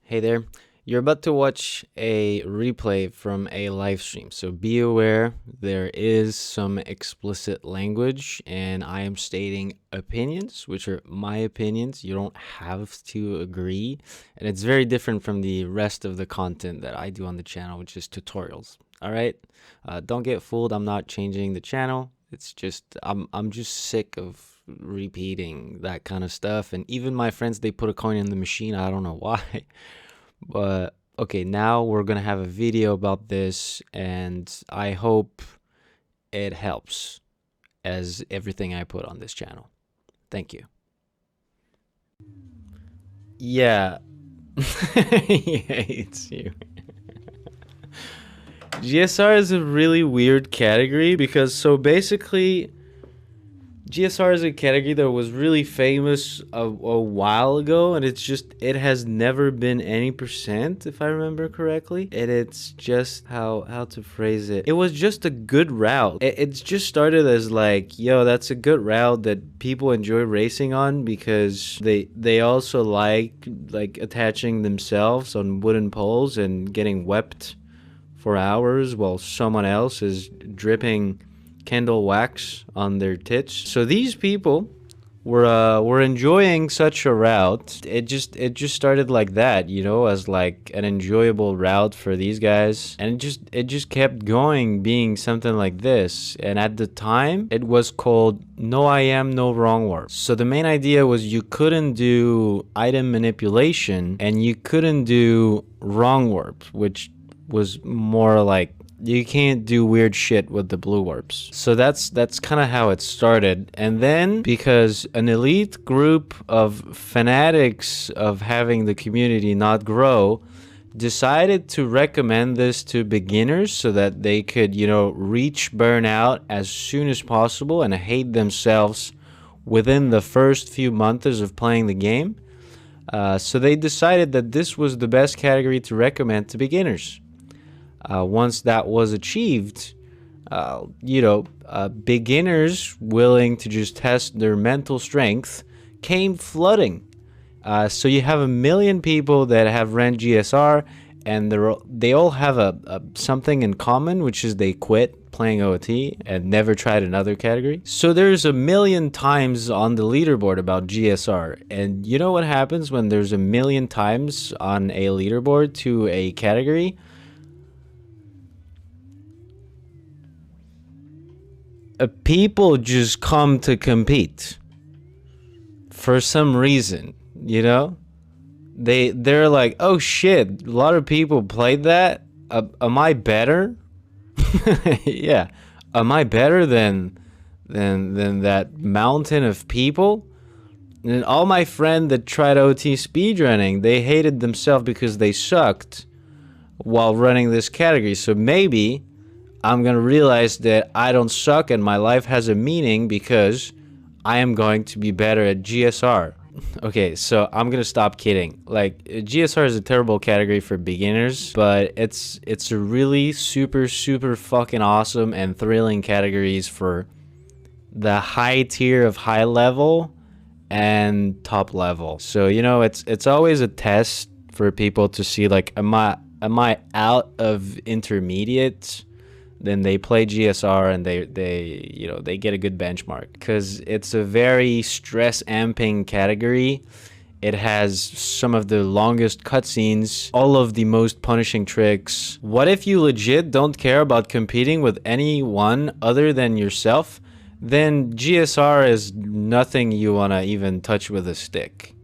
Hey there, you're about to watch a replay from a live stream, so be aware there is some explicit language and I am stating opinions, which are my opinions. You don't have to agree, and it's very different from the rest of the content that I do on the channel, which is tutorials. All right, don't get fooled. I'm not changing the channel. It's just I'm just sick of repeating that kind of stuff, and even my friends, they put a coin in the machine. I don't know why. But okay, now we're gonna have a video about this, and I hope it helps as everything I put on this channel. Thank you. Yeah. He hates you. GSR is a really weird category because basically GSR is a category that was really famous a while ago, and it has never been any percent, if I remember correctly. And it's just how to phrase it. It was just a good route. It's just started as like, yo, that's a good route that people enjoy racing on because they also like attaching themselves on wooden poles and getting wept for hours while someone else is dripping candle wax on their tits. So these people were enjoying such a route. It just started like that, you know, as like an enjoyable route for these guys, and it just kept going, being something like this. And at the time, it was called No I Am No Wrong Warp. So the main idea was you couldn't do item manipulation and you couldn't do wrong warp, which was more like you can't do weird shit with the blue warps. So that's kind of how it started. And then, because an elite group of fanatics of having the community not grow decided to recommend this to beginners so that they could, you know, reach burnout as soon as possible and hate themselves within the first few months of playing the game. So they decided that this was the best category to recommend to beginners. Once that was achieved, beginners willing to just test their mental strength came flooding. So you have 1 million people that have ran GSR, and they all have a something in common, which is they quit playing OoT and never tried another category. So there's 1 million times on the leaderboard about GSR, and you know what happens when there's 1 million times on a leaderboard to a category? People just come to compete for some reason, you know. They're like, oh shit, a lot of people played that. Am I better? Yeah, am I better than that mountain of people? And all my friends that tried OT speedrunning, they hated themselves because they sucked while running this category. So maybe I'm gonna realize that I don't suck and my life has a meaning because I am going to be better at GSR. Okay, so I'm gonna stop kidding. Like, GSR is a terrible category for beginners, but it's a really super fucking awesome and thrilling categories for the high tier of high level and top level. So, you know, it's always a test for people to see, like, am I out of intermediate? Then they play GSR and they get a good benchmark, because it's a very stress amping category. It has some of the longest cutscenes, all of the most punishing tricks. What if you legit don't care about competing with anyone other than yourself? Then GSR is nothing you want to even touch with a stick.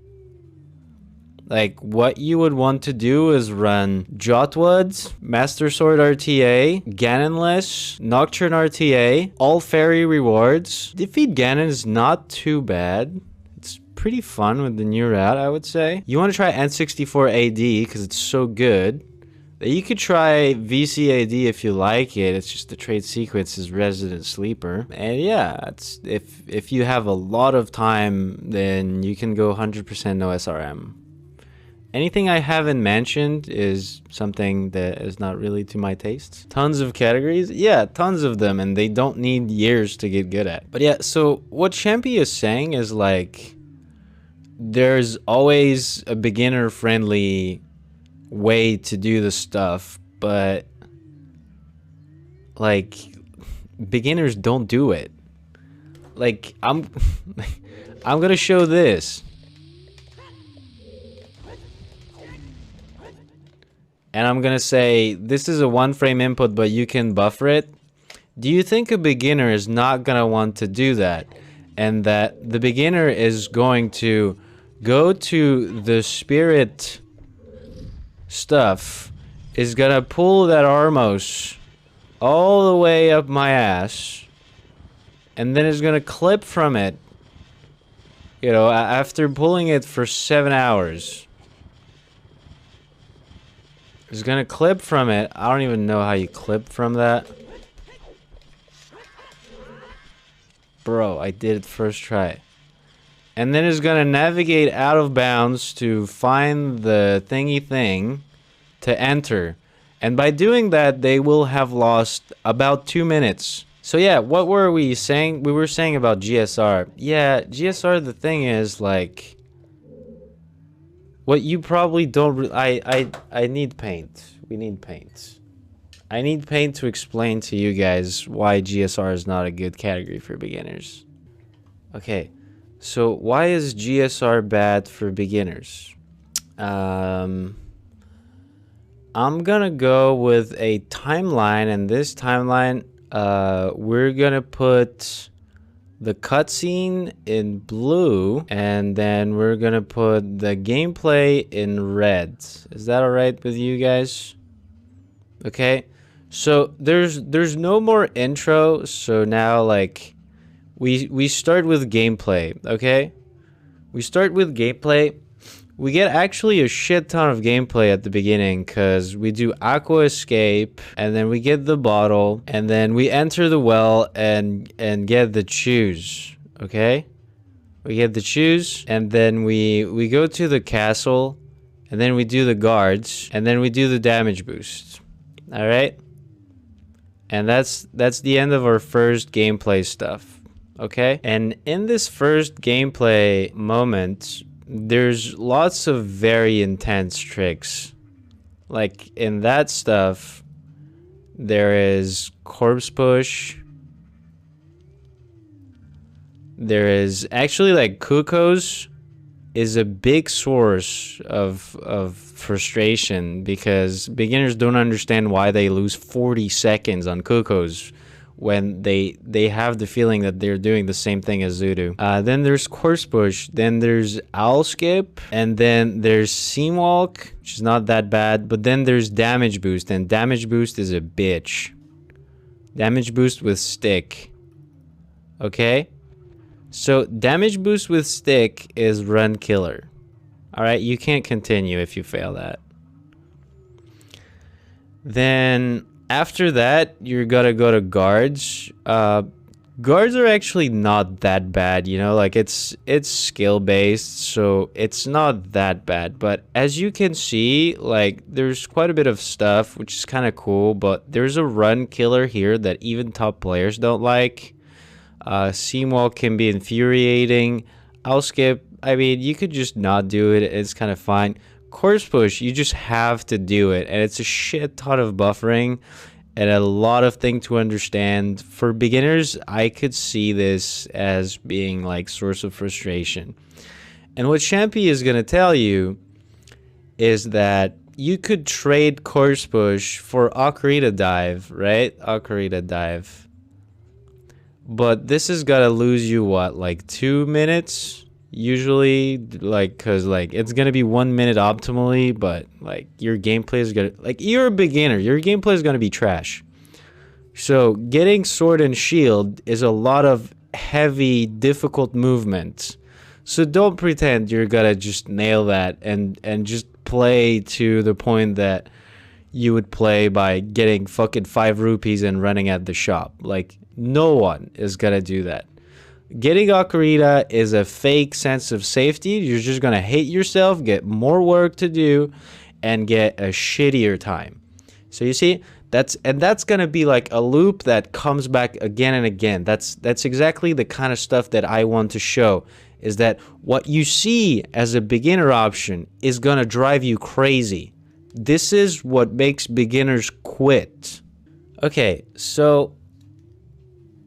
Like, what you would want to do is run Jotwoods, Master Sword RTA, Ganonless, Nocturne RTA, all fairy rewards. Defeat Ganon is not too bad. It's pretty fun with the new route, I would say. You want to try N64 AD because it's so good. You could try VCAD if you like it. It's just the trade sequence is Resident Sleeper. And yeah, it's if you have a lot of time, then you can go 100% no SRM. Anything I haven't mentioned is something that is not really to my tastes. Tons of categories, yeah, tons of them, and they don't need years to get good at. But yeah, so what Champy is saying is like, there's always a beginner-friendly way to do the stuff, but like beginners don't do it. Like I'm gonna show this. And I'm gonna say this is a 1-frame input, but you can buffer it. Do you think a beginner is not gonna want to do that? And that the beginner is going to go to the spirit stuff, is gonna pull that Armos all the way up my ass, and then is gonna clip from it, you know, after pulling it for 7 hours. Is gonna clip from it. I don't even know how you clip from that. Bro, I did it first try. And then is gonna navigate out of bounds to find the thingy thing to enter. And by doing that, they will have lost about 2 minutes. So yeah, what were we saying? We were saying about GSR. Yeah, GSR, the thing is, like, what you probably don't I need paint. We need paint. I need paint to explain to you guys why GSR is not a good category for beginners. Okay, so why is GSR bad for beginners? I'm gonna go with a timeline, and this timeline, we're gonna put the cutscene in blue, and then we're gonna put the gameplay in red. Is that alright with you guys? Okay, so there's no more intro, so now like we start with gameplay. Okay, we start with gameplay. We get actually a shit ton of gameplay at the beginning, because we do aqua escape, and then we get the bottle, and then we enter the well and get the shoes. Okay, we get the shoes, and then we go to the castle, and then we do the guards, and then we do the damage boost. All right, and that's the end of our first gameplay stuff. Okay, and in this first gameplay moment, there's lots of very intense tricks. Like in that stuff, there is corpse push. There is actually, like, Cuckoos is a big source of frustration, because beginners don't understand why they lose 40 seconds on Cuckoos when they have the feeling that they're doing the same thing as Zudu. Then there's Course Push, then there's Owl Skip, and then there's Seam Walk, which is not that bad, but then there's Damage Boost, and Damage Boost is a bitch. Damage Boost with Stick. Okay? So Damage Boost with Stick is Run Killer. Alright, you can't continue if you fail that. Then after that, you're gonna go to guards. Guards are actually not that bad, you know, like it's skill based, so it's not that bad. But as you can see, like, there's quite a bit of stuff which is kind of cool, but there's a run killer here that even top players don't like. Seam Walk can be infuriating. I'll skip. I mean, you could just not do it. It's kind of fine. Course Push, you just have to do it, and it's a shit ton of buffering and a lot of things to understand. For beginners, I could see this as being like source of frustration. And what Champy is going to tell you is that you could trade Course Push for Ocarina Dive, right? Ocarina Dive. But this is going to lose you, what, like 2 minutes? Usually, like, because, like, it's going to be 1 minute optimally, but, like, your gameplay is going to, like, you're a beginner. Your gameplay is going to be trash. So, getting Sword and Shield is a lot of heavy, difficult movement. So, don't pretend you're going to just nail that and just play to the point that you would play by getting fucking 5 rupees and running at the shop. Like, no one is going to do that. Getting Ocarina is a fake sense of safety. You're just going to hate yourself, get more work to do, and get a shittier time. So you see, that's going to be like a loop that comes back again and again. That's exactly the kind of stuff that I want to show, is that what you see as a beginner option is going to drive you crazy. This is what makes beginners quit. Okay, so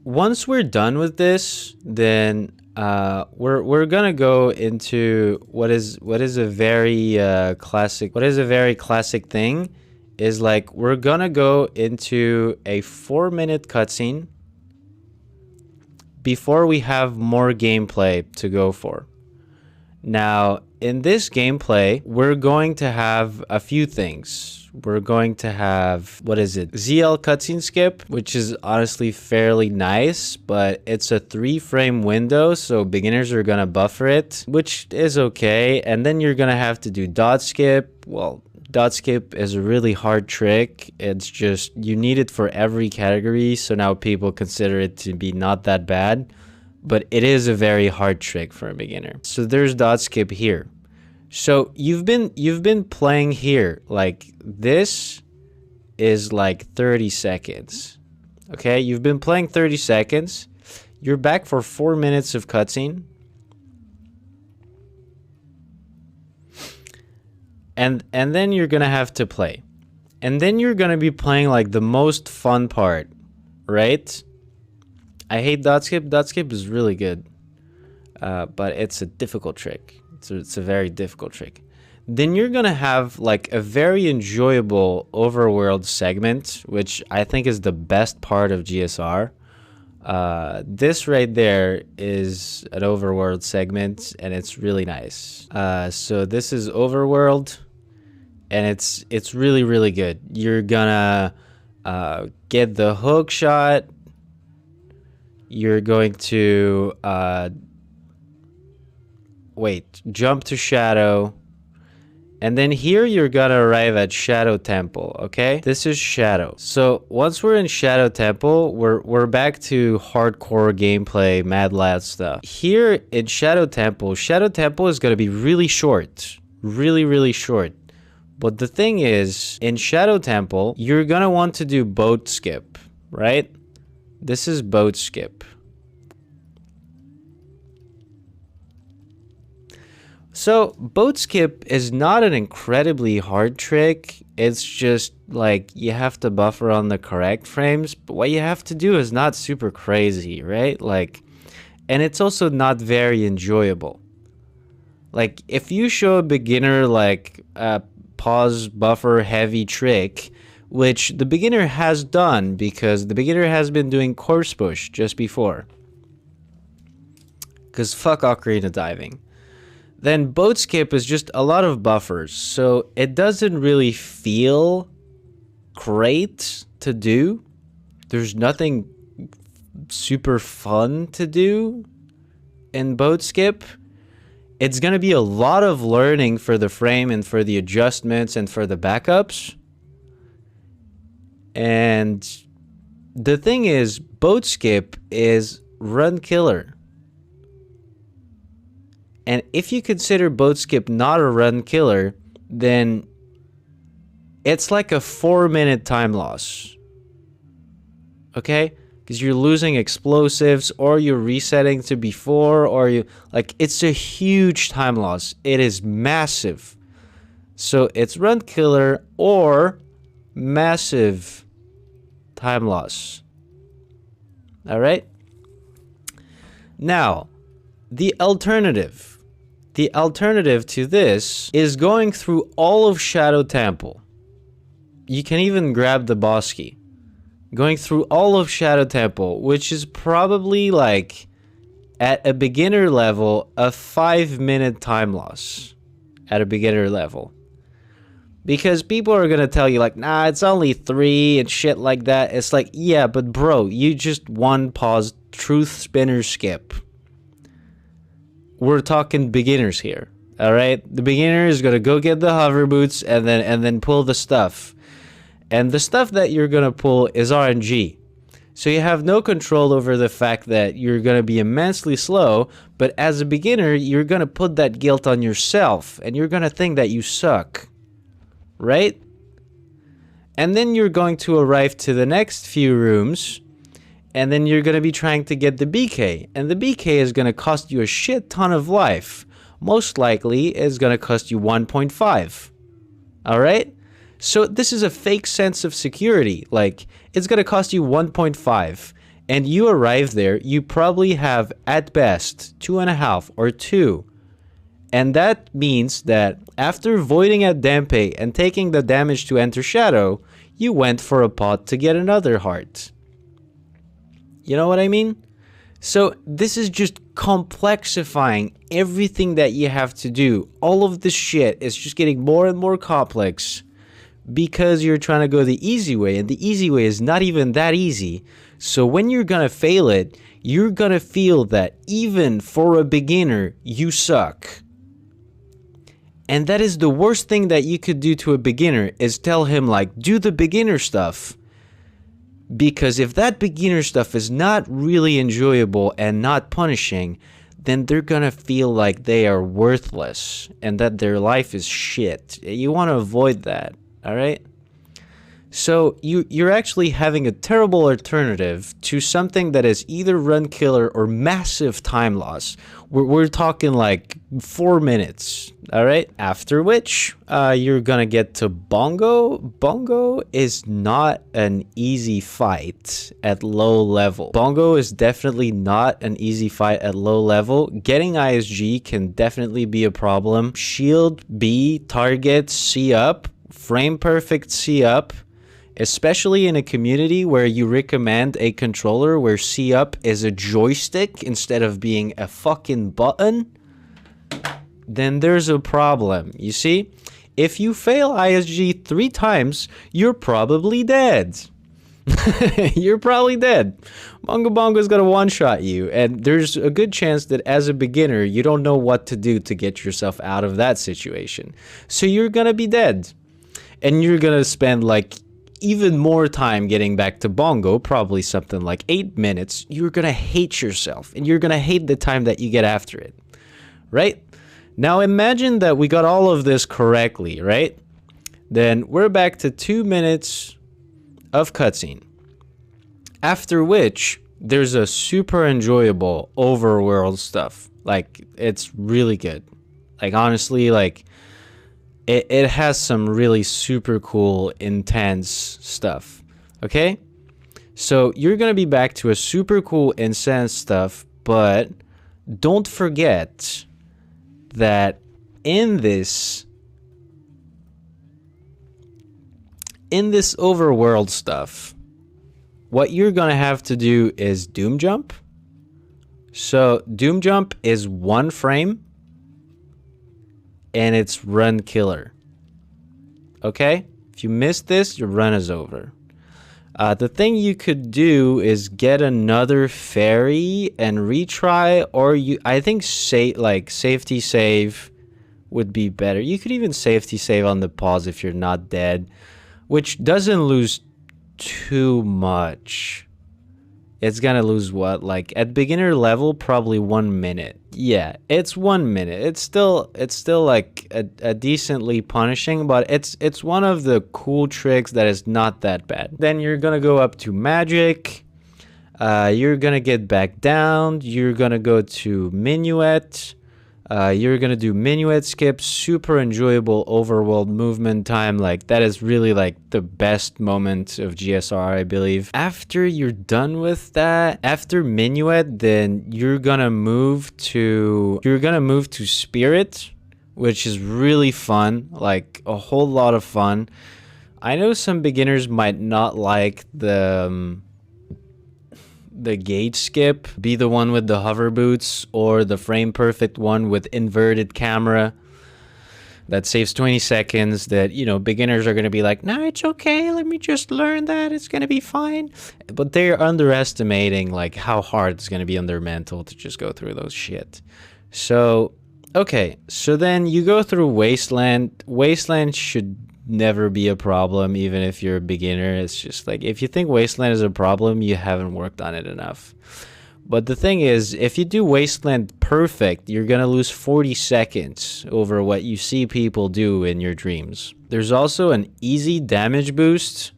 once we're done with this, then we're gonna go into what is a very classic thing is like we're gonna go into a 4-minute cutscene before we have more gameplay to go for. Now, in this gameplay, we're going to have a few things. We're going to have, ZL cutscene skip, which is honestly fairly nice, but it's a 3-frame window, so beginners are gonna buffer it, which is okay. And then you're gonna have to do dot skip. Well, dot skip is a really hard trick. It's just, you need it for every category, so now people consider it to be not that bad. But it is a very hard trick for a beginner. So there's dot skip here. So you've been playing here. Like this is like 30 seconds. Okay, you've been playing 30 seconds. You're back for 4 minutes of cutscene. And then you're gonna have to play. And then you're gonna be playing like the most fun part, right? I hate dot skip. Dot skip is really good, but it's a difficult trick. It's a very difficult trick. Then you're gonna have like a very enjoyable overworld segment, which I think is the best part of GSR. This right there is an overworld segment, and it's really nice. So this is overworld, and it's really, really good. You're gonna get the hook shot. You're going to jump to Shadow, and then here you're gonna arrive at Shadow Temple. Okay, this is Shadow. So once we're in Shadow Temple, we're back to hardcore gameplay, mad loud stuff. Here in Shadow Temple is gonna be really short, really short. But the thing is, in Shadow Temple, you're gonna want to do boat skip, right? This is boat skip. So boat skip is not an incredibly hard trick. It's just like you have to buffer on the correct frames, but what you have to do is not super crazy, right? Like, and it's also not very enjoyable. Like if you show a beginner like a pause buffer heavy trick, which the beginner has done because the beginner has been doing course push just before. Because fuck ocarina diving. Then boat skip is just a lot of buffers, so it doesn't really feel great to do. There's nothing super fun to do in boat skip. It's gonna be a lot of learning for the frame and for the adjustments and for the backups. And the thing is, boat skip is run killer. And if you consider boat skip not a run killer, then it's like a 4-minute time loss. Okay? Because you're losing explosives, or you're resetting to before, or you like it's a huge time loss. It is massive. So it's run killer or massive time loss. All right? Now, the alternative to this is going through all of Shadow Temple. You can even grab the boss key. Going through all of Shadow Temple, which is probably like at a beginner level a 5-minute time loss at a beginner level. Because people are gonna tell you like, nah, it's only 3 and shit like that. It's like, yeah, but bro, you just one pause truth spinner skip. We're talking beginners here, all right? The beginner is gonna go get the hover boots and then pull the stuff, and the stuff that you're gonna pull is RNG. So you have no control over the fact that you're gonna be immensely slow. But as a beginner, you're gonna put that guilt on yourself, and you're gonna think that you suck, right? And then you're going to arrive to the next few rooms. And then you're going to be trying to get the BK. And the BK is going to cost you a shit ton of life. Most likely, it's going to cost you 1.5. Alright? So this is a fake sense of security. Like, it's gonna cost you 1.5, and you arrive there, you probably have at best 2.5 or 2. And that means that after voiding at Dampe and taking the damage to enter Shadow, you went for a pot to get another heart. You know what I mean? So this is just complexifying everything that you have to do. All of this shit is just getting more and more complex because you're trying to go the easy way, and the easy way is not even that easy. So when you're gonna fail it, you're gonna feel that even for a beginner, you suck. And that is the worst thing that you could do to a beginner, is tell him, like, do the beginner stuff. Because if that beginner stuff is not really enjoyable and not punishing, then they're gonna feel like they are worthless and that their life is shit. You want to avoid that, alright? So you're actually having a terrible alternative to something that is either run killer or massive time loss. We're talking like 4 minutes, all right? After which you're gonna get to Bongo. Bongo is not an easy fight at low level. Bongo is definitely not an easy fight at low level. Getting ISG can definitely be a problem. Shield B, target C up, frame perfect C up. Especially in a community where you recommend a controller where C up is a joystick instead of being a fucking button, then there's a problem. You see, if you fail ISG 3 times, you're probably dead. You're probably dead. Bongo Bongo's gonna one-shot you, and there's a good chance that as a beginner, you don't know what to do to get yourself out of that situation. So you're gonna be dead. And you're gonna spend like even more time getting back to Bongo, probably something like 8 minutes. You're gonna hate yourself, and you're gonna hate the time that you get after it, right? Now imagine that we got all of this correctly, right? Then we're back to 2 minutes of cutscene, after which there's a super enjoyable overworld stuff. Like, it's really good. Like, honestly, like, it has some really super cool, intense stuff, okay? So you're gonna be back to a super cool, intense stuff, but don't forget that in this overworld stuff, what you're gonna have to do is Doom Jump. So Doom Jump is 1 frame, and it's run killer. Okay? If you miss this, your run is over. The thing you could do is get another fairy and retry, or I think safety save would be better. You could even safety save on the pause if you're not dead, which doesn't lose too much. It's gonna lose what? Like at beginner level, probably 1 minute. Yeah, it's 1 minute. It's still like a decently punishing, but it's one of the cool tricks that is not that bad. Then you're gonna go up to magic. You're gonna get back down. You're gonna go to minuet. You're gonna do minuet skip. Super enjoyable overworld movement time. Like, that is really like the best moment of GSR, I believe. After you're done with that, after minuet, then you're gonna move to spirit, which is really fun. Like, a whole lot of fun. I know some beginners might not like the gauge skip, be the one with the hover boots, or the frame perfect one with inverted camera that saves 20 seconds, that, you know, beginners are going to be like, nah, it's okay, let me just learn that, it's going to be fine. But they're underestimating like how hard it's going to be on their mental to just go through those shit. So okay, so then you go through wasteland. Wasteland should never be a problem, even if you're a beginner. It's just like, if you think wasteland is a problem, you haven't worked on it enough. But the thing is, if you do wasteland perfect, you're gonna lose 40 seconds over what you see people do in your dreams. There's also an easy damage boost.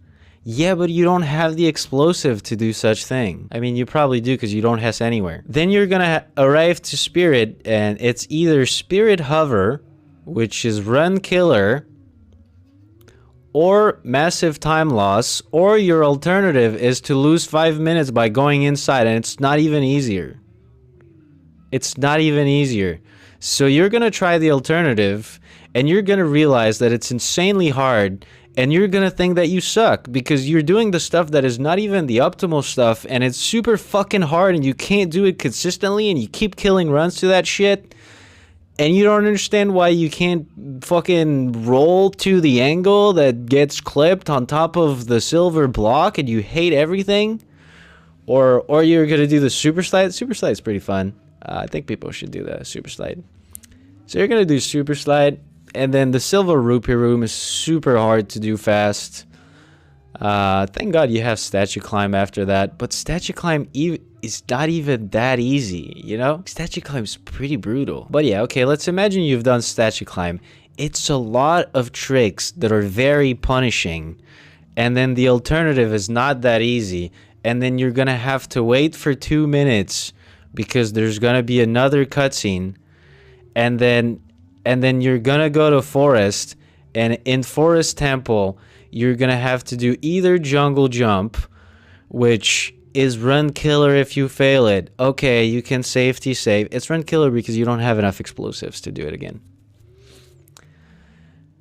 Yeah, but you don't have the explosive to do such thing. I mean, you probably do because you don't Hess anywhere. Then you're gonna arrive to spirit, and it's either spirit hover, which is run killer, or massive time loss, or your alternative is to lose 5 minutes by going inside, and it's not even easier. It's not even easier. So you're gonna try the alternative, and you're gonna realize that it's insanely hard, and you're gonna think that you suck because you're doing the stuff that is not even the optimal stuff, and it's super fucking hard, and you can't do it consistently, and you keep killing runs to that shit. And you don't understand why you can't fucking roll to the angle that gets clipped on top of the silver block, and you hate everything. Or you're gonna do the super slide. Super slide's pretty fun. I think people should do the super slide. So you're gonna do super slide, and then the silver rupee room is super hard to do fast. Thank God you have statue climb after that, but statue climb is not even that easy, you know? Statue climb is pretty brutal. But yeah, okay, let's imagine you've done statue climb. It's a lot of tricks that are very punishing, and then the alternative is not that easy, and then you're gonna have to wait for 2 minutes because there's gonna be another cutscene, and then you're gonna go to forest, and in forest temple you're gonna have to do either jungle jump, which is run killer if you fail it. Okay, you can safety save. It's run killer because you don't have enough explosives to do it again.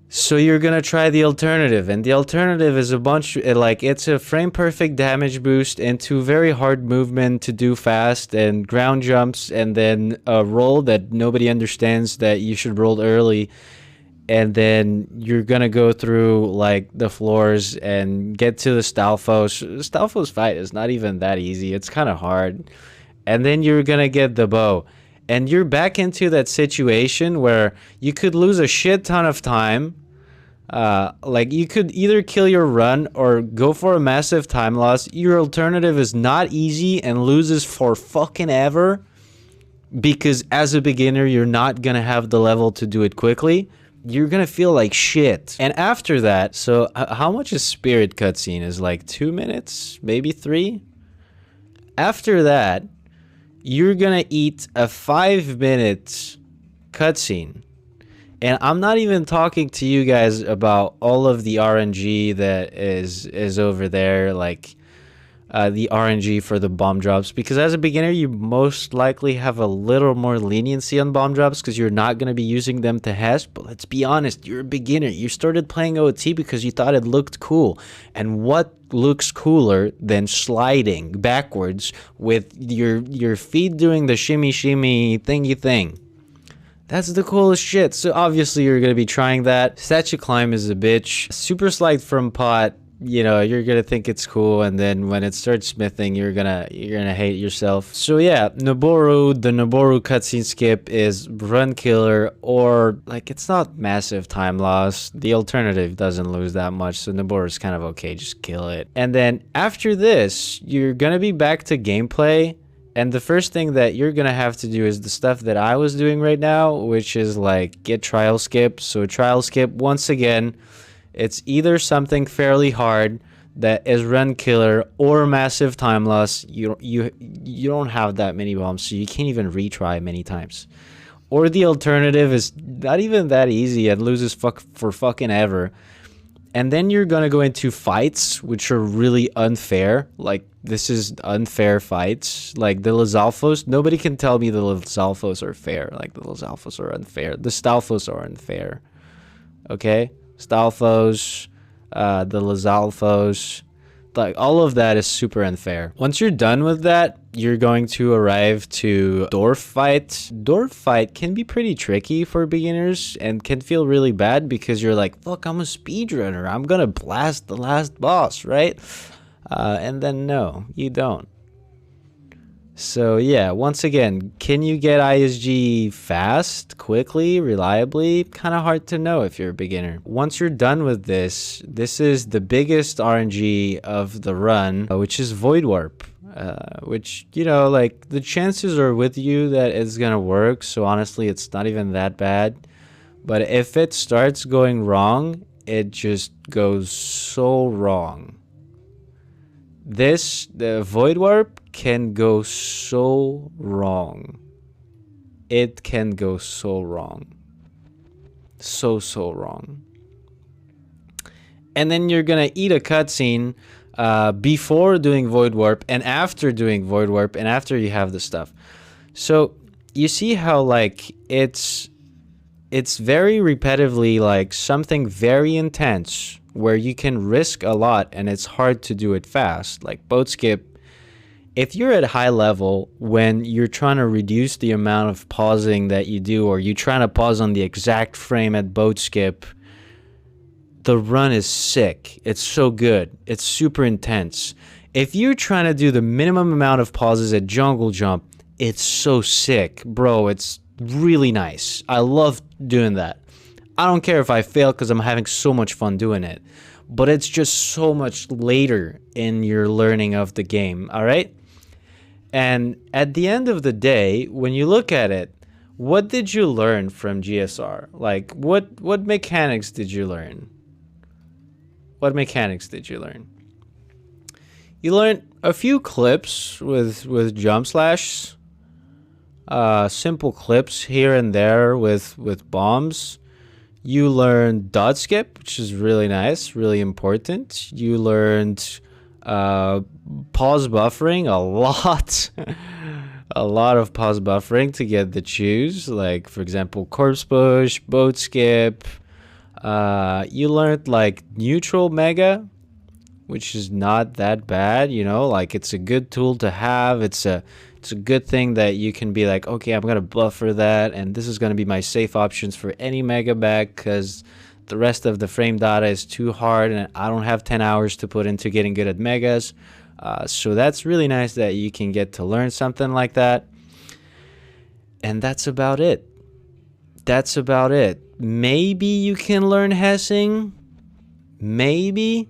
So you're gonna try the alternative, and the alternative is a bunch, like, it's a frame perfect damage boost into very hard movement to do fast, and ground jumps, and then a roll that nobody understands that you should roll early, and then you're gonna go through like the floors and get to the Stalfos. Stalfos fight is not even that easy. It's kind of hard. And then you're gonna get the bow. And you're back into that situation where you could lose a shit ton of time. Like, you could either kill your run or go for a massive time loss. Your alternative is not easy and loses for fucking ever, because as a beginner, you're not gonna have the level to do it quickly. You're gonna feel like shit. And after that, so how much is spirit cutscene? Is like 2 minutes, maybe 3. After that, you're gonna eat a 5-minute cutscene. And I'm not even talking to you guys about all of the RNG that is over there, like the RNG for the bomb drops, because as a beginner you most likely have a little more leniency on bomb drops because you're not going to be using them to hest. But let's be honest, you're a beginner. You started playing OT because you thought it looked cool, and what looks cooler than sliding backwards with your feet doing the shimmy thingy thing? That's the coolest shit. So obviously you're going to be trying that. Statue climb is a bitch. Super slide from pot, you know, you're gonna think it's cool, and then when it starts smithing, you're gonna hate yourself. So yeah, the Noboru cutscene skip is run killer, or like, it's not massive time loss. The alternative doesn't lose that much, so Noboru is kind of okay, just kill it. And then after this, you're gonna be back to gameplay, and the first thing that you're gonna have to do is the stuff that I was doing right now, which is like get trial skip. So trial skip, once again, it's either something fairly hard that is run killer or massive time loss. You don't have that many bombs, so you can't even retry many times. Or the alternative is not even that easy and loses for fucking ever. And then you're gonna go into fights which are really unfair. Like, this is unfair fights. Like the Lizalfos, nobody can tell me the Lizalfos are fair. Like, the Lizalfos are unfair. The Stalfos are unfair. Okay? Stalfos, the Lizalfos, like, all of that is super unfair. Once you're done with that, you're going to arrive to Dwarf fight. Dwarf fight can be pretty tricky for beginners and can feel really bad because you're like, fuck, I'm a speedrunner. I'm gonna blast the last boss, right? And then no, you don't. So yeah, once again, can you get ISG fast, quickly, reliably? Kind of hard to know if you're a beginner. Once you're done with this, this is the biggest RNG of the run, which is Void Warp. Which, you know, like, the chances are with you that it's gonna work, so honestly it's not even that bad. But if it starts going wrong, it just goes so wrong. The Void Warp can go so wrong. It can go so wrong. So wrong. And then you're gonna eat a cutscene before doing Void Warp and after doing Void Warp and after you have the stuff. So you see how like it's very repetitively like something very intense where you can risk a lot and it's hard to do it fast. Like boat skip, if you're at high level, when you're trying to reduce the amount of pausing that you do, or you're trying to pause on the exact frame at boat skip, the run is sick. It's so good. It's super intense. If you're trying to do the minimum amount of pauses at jungle jump, it's so sick, bro. It's really nice. I love doing that. I don't care if I fail because I'm having so much fun doing it, but it's just so much later in your learning of the game. All right. And at the end of the day, when you look at it, what did you learn from GSR? Like what mechanics did you learn? What mechanics did you learn? You learned a few clips with jump slash, simple clips here and there with bombs. You learned dot skip, which is really nice, really important. You learned pause buffering a lot. A lot of pause buffering to get the choose, like for example corpse push, boat skip. You learned like neutral mega, which is not that bad, you know, like it's a good tool to have. It's a good thing that you can be like, okay, I'm gonna buffer that, and this is gonna be my safe options for any mega back, because the rest of the frame data is too hard and I don't have 10 hours to put into getting good at megas. So that's really nice that you can get to learn something like that. And that's about it. That's about it. Maybe you can learn hessing. Maybe.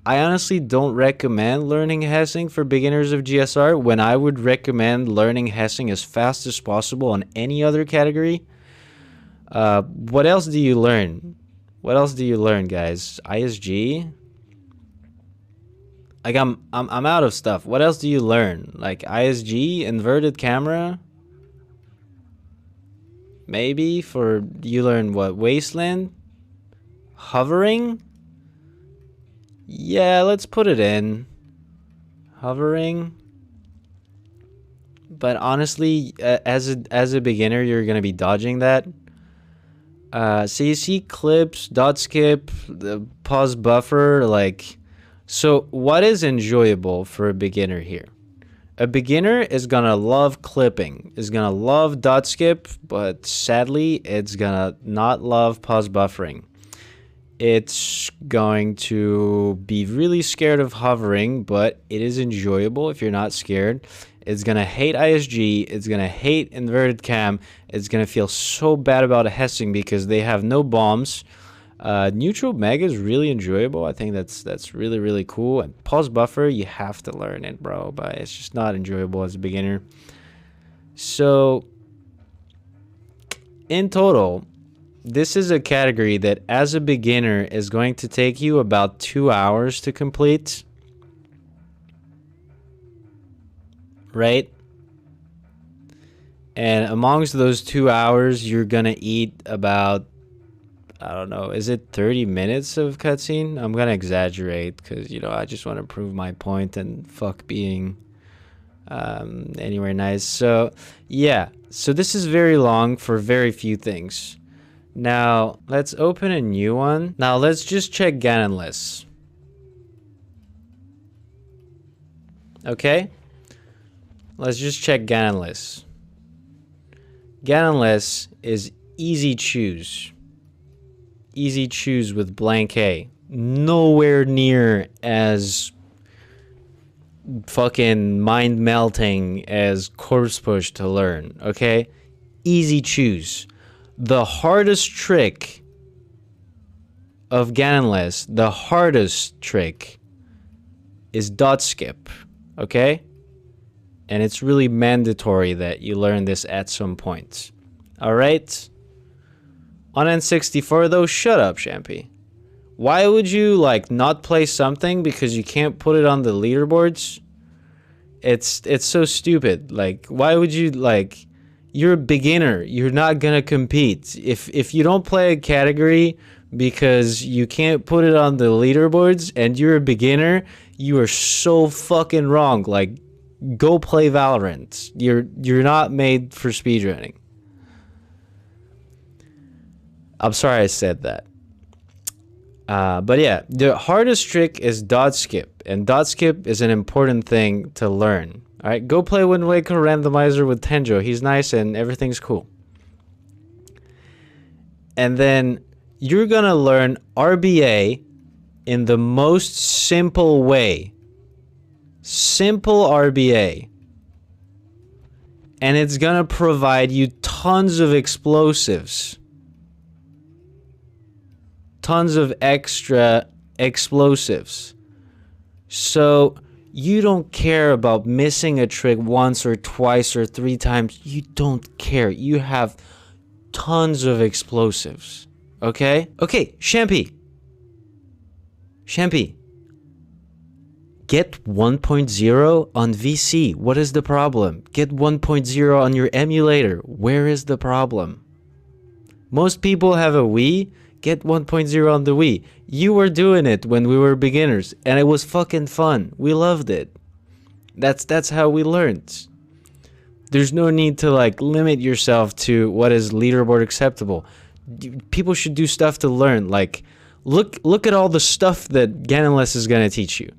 I honestly don't recommend learning hessing for beginners of GSR, when I would recommend learning hessing as fast as possible on any other category. What else do you learn? What else do you learn, guys? ISG? Like I'm out of stuff. What else do you learn? Like ISG, inverted camera? Maybe for you learn what? Wasteland? Hovering? Yeah, let's put it in. Hovering. But honestly, as a beginner, you're gonna be dodging that. So you see clips, dot skip, the pause buffer, like. So what is enjoyable for a beginner here? A beginner is gonna love clipping, is gonna love dot skip, but sadly, it's gonna not love pause buffering. It's going to be really scared of hovering, but it is enjoyable if you're not scared. It's gonna hate ISG, it's gonna hate inverted cam, it's gonna feel so bad about a hessing because they have no bombs. Neutral mega is really enjoyable. I think that's really, really cool. And pause buffer, you have to learn it, bro, but it's just not enjoyable as a beginner. So in total, this is a category that as a beginner is going to take you about 2 hours to complete, right? And amongst those 2 hours, you're gonna eat about, I don't know, is it 30 minutes of cutscene? I'm gonna exaggerate because, you know, I just want to prove my point and fuck being anywhere nice. So yeah, so this is very long for very few things. Now let's open a new one. Now let's just check Ganonless. Okay, let's just check Ganonless. Ganonless is easy choose. Easy choose with blank A. Nowhere near as fucking mind melting as corpse push to learn, okay? Easy choose. The hardest trick of Ganonless, the hardest trick is dot skip, okay? And it's really mandatory that you learn this at some point. All right? On N64 though, shut up, Champy. Why would you like not play something because you can't put it on the leaderboards? It's so stupid. Like, why would you, like, you're a beginner, you're not gonna compete. If you don't play a category because you can't put it on the leaderboards and you're a beginner, you are so fucking wrong. Like, go play Valorant. You're not made for speedrunning. I'm sorry I said that. But yeah, the hardest trick is dodge skip, and dodge skip is an important thing to learn. All right, go play Wind Waker Randomizer with Tenjo. He's nice and everything's cool. And then you're gonna learn RBA in the most simple way. Simple RBA. And it's gonna provide you tons of explosives. Tons of extra explosives. So you don't care about missing a trick once or twice or 3 times. You don't care. You have tons of explosives. Okay? Okay, Champy. Champy. Get 1.0 on VC. What is the problem? Get 1.0 on your emulator. Where is the problem? Most people have a Wii. Get 1.0 on the Wii. You were doing it when we were beginners, and it was fucking fun. We loved it. That's how we learned. There's no need to like limit yourself to what is leaderboard acceptable. People should do stuff to learn. Like, look at all the stuff that Ganonless is gonna teach you.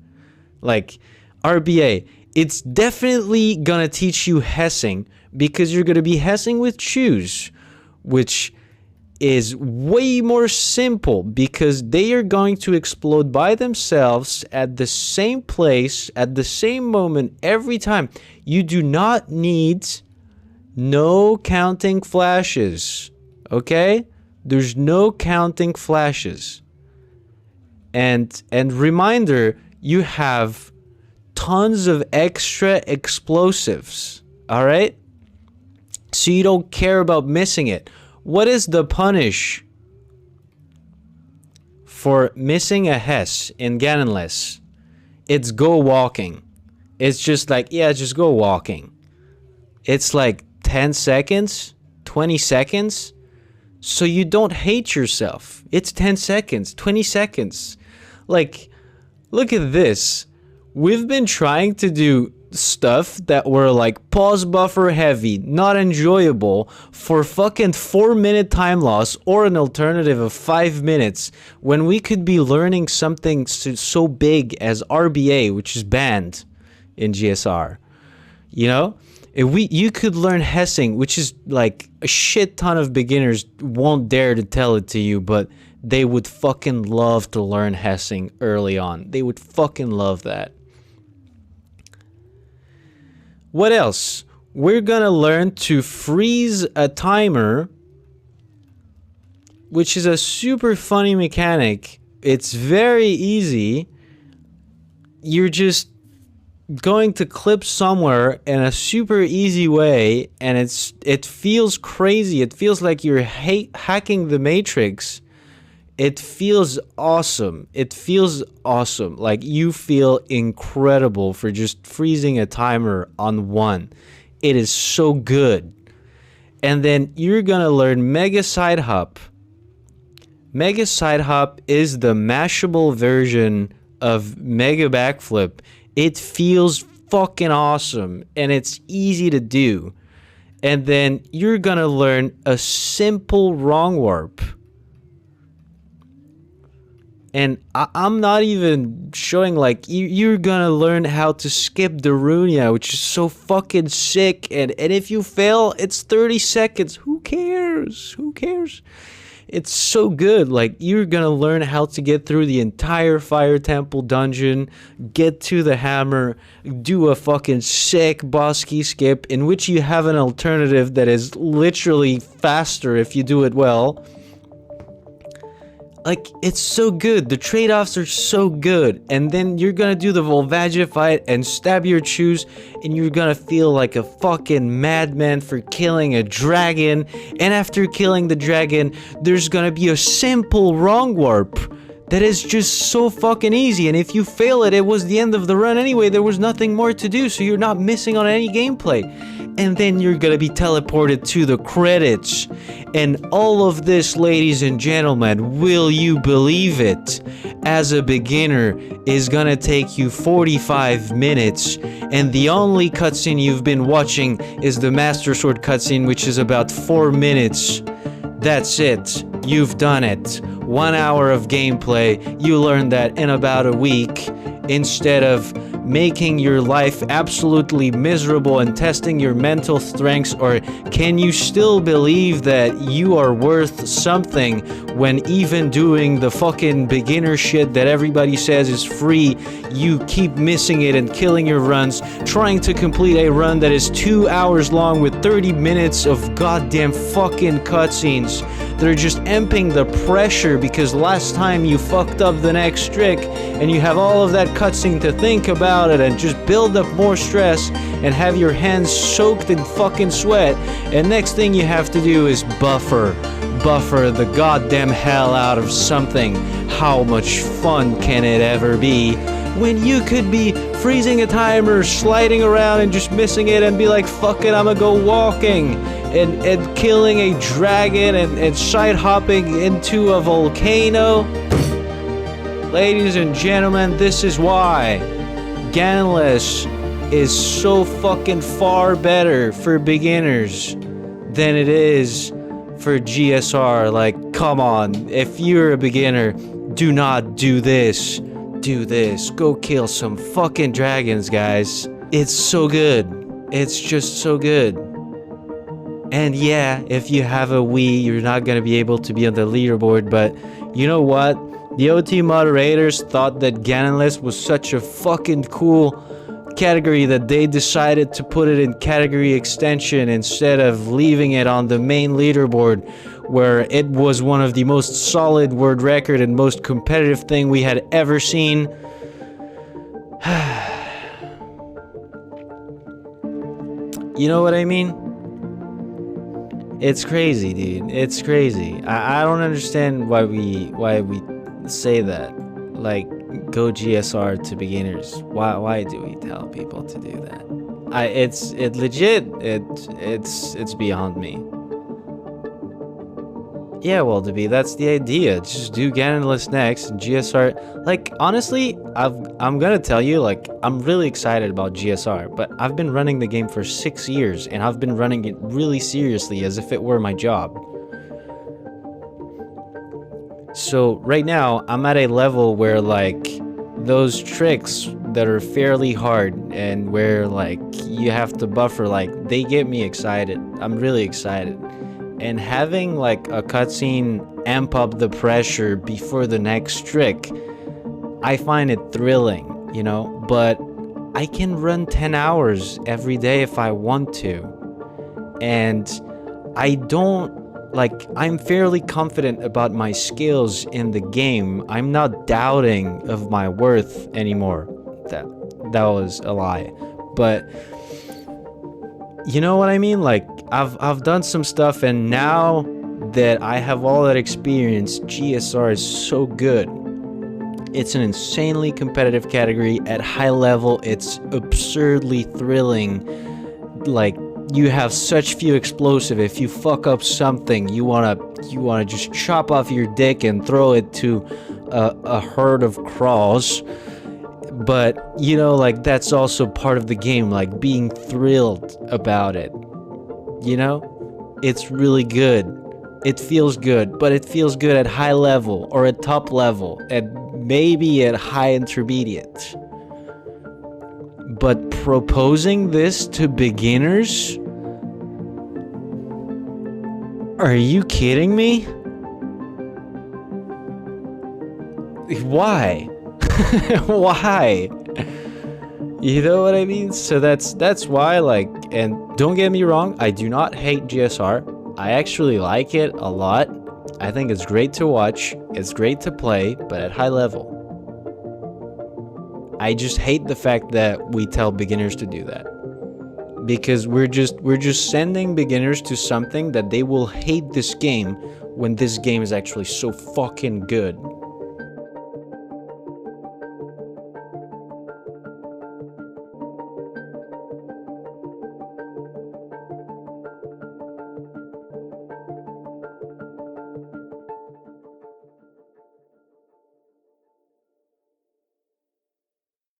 Like RBA, it's definitely gonna teach you hessing because you're gonna be hessing with choose, which is way more simple because they are going to explode by themselves at the same place at the same moment every time. You do not need no counting flashes, okay? There's no counting flashes. And reminder, you have tons of extra explosives, all right? So you don't care about missing it. What is the punish for missing a Hess in Ganonless? It's go walking. It's just like, yeah, just go walking. It's like 10 seconds, 20 seconds. So you don't hate yourself. It's 10 seconds, 20 seconds. Like, look at this. We've been trying to do stuff that were like pause buffer heavy, not enjoyable, for fucking 4-minute time loss or an alternative of 5 minutes when we could be learning something so big as RBA, which is banned in GSR. You know, if you could learn hessing, which is like a shit ton of beginners won't dare to tell it to you, but they would fucking love to learn hessing early on. They would fucking love that. What else? We're gonna learn to freeze a timer, which is a super funny mechanic. It's very easy. You're just going to clip somewhere in a super easy way, and it feels crazy. It feels like you're hacking the Matrix. It feels awesome. It feels awesome. Like you feel incredible for just freezing a timer on 1. It is so good. And then you're gonna learn Mega Side Hop. Mega Side Hop is the mashable version of Mega Backflip. It feels fucking awesome and it's easy to do. And then you're gonna learn a simple wrong warp. And I'm not even showing, like, you're gonna learn how to skip the Runia, which is so fucking sick. And if you fail, it's 30 seconds. Who cares? Who cares? It's so good. Like, you're gonna learn how to get through the entire Fire Temple dungeon, get to the hammer, do a fucking sick boss key skip, in which you have an alternative that is literally faster if you do it well. Like, it's so good. The trade-offs are so good. And then you're gonna do the Volvagia fight and stab your choose, and you're gonna feel like a fucking madman for killing a dragon. And after killing the dragon, there's gonna be a simple wrong warp that is just so fucking easy. And if you fail it, it was the end of the run anyway. There was nothing more to do, so you're not missing on any gameplay. and then you're gonna be teleported to the credits. And all of this, ladies and gentlemen, will you believe it, as a beginner, is gonna take you 45 minutes, and the only cutscene you've been watching is the Master Sword cutscene, which is about 4 minutes. That's it. You've done it. 1 hour of gameplay. You learned that in about a week, instead of making your life absolutely miserable and testing your mental strengths. Or can you still believe that you are worth something when even doing the fucking beginner shit that everybody says is free, you keep missing it and killing your runs, trying to complete a run that is 2 hours long with 30 minutes of goddamn fucking cutscenes. They're just amping the pressure because last time you fucked up the next trick, and you have all of that cutscene to think about it and just build up more stress and have your hands soaked in fucking sweat. And next thing you have to do is buffer the goddamn hell out of something. How much fun can it ever be when you could be freezing a timer, sliding around and just missing it and be like, fuck it, I'ma go walking and killing a dragon and side hopping into a volcano? Ladies and gentlemen, this is why Ganonless is so fucking far better for beginners than it is for GSR. Like, come on, if you're a beginner, do not do this. Do this. Go kill some fucking dragons, guys. It's so good. It's just so good. And yeah, if you have a Wii, you're not gonna be able to be on the leaderboard, but you know what? The OT moderators thought that Ganonless was such a fucking cool category that they decided to put it in category extension instead of leaving it on the main leaderboard, where it was one of the most solid world record and most competitive thing we had ever seen. You know what I mean? It's crazy, dude. It's crazy. I don't understand why we say that. Like, go GSR to beginners. Why do we tell people to do that? It's beyond me. Yeah, well, that's the idea. Just do Ganonless next and GSR. Like, honestly, I'm gonna tell you, like, I'm really excited about GSR, but I've been running the game for 6 years, and I've been running it really seriously as if it were my job. So right now, I'm at a level where, like, those tricks that are fairly hard and where, like, you have to buffer, like, they get me excited. I'm really excited. And having, like, a cutscene amp up the pressure before the next trick, I find it thrilling, you know? But I can run 10 hours every day if I want to. And I don't, like, I'm fairly confident about my skills in the game. I'm not doubting of my worth anymore. That was a lie. But you know what I mean? Like, I've done some stuff, and now that I have all that experience, GSR is so good. It's an insanely competitive category at high level. It's absurdly thrilling. Like, you have such few explosive. If you fuck up something, you wanna just chop off your dick and throw it to a herd of crawls. But, you know, like, that's also part of the game, like, being thrilled about it. You know? It's really good. It feels good, but it feels good at high level, or at top level, and maybe at high intermediate. But proposing this to beginners? Are you kidding me? Why? Why? You know what I mean? So that's why, like, and don't get me wrong, I do not hate GSR. I actually like it a lot. I think it's great to watch, it's great to play, but at high level. I just hate the fact that we tell beginners to do that. Because we're just sending beginners to something that they will hate this game when this game is actually so fucking good.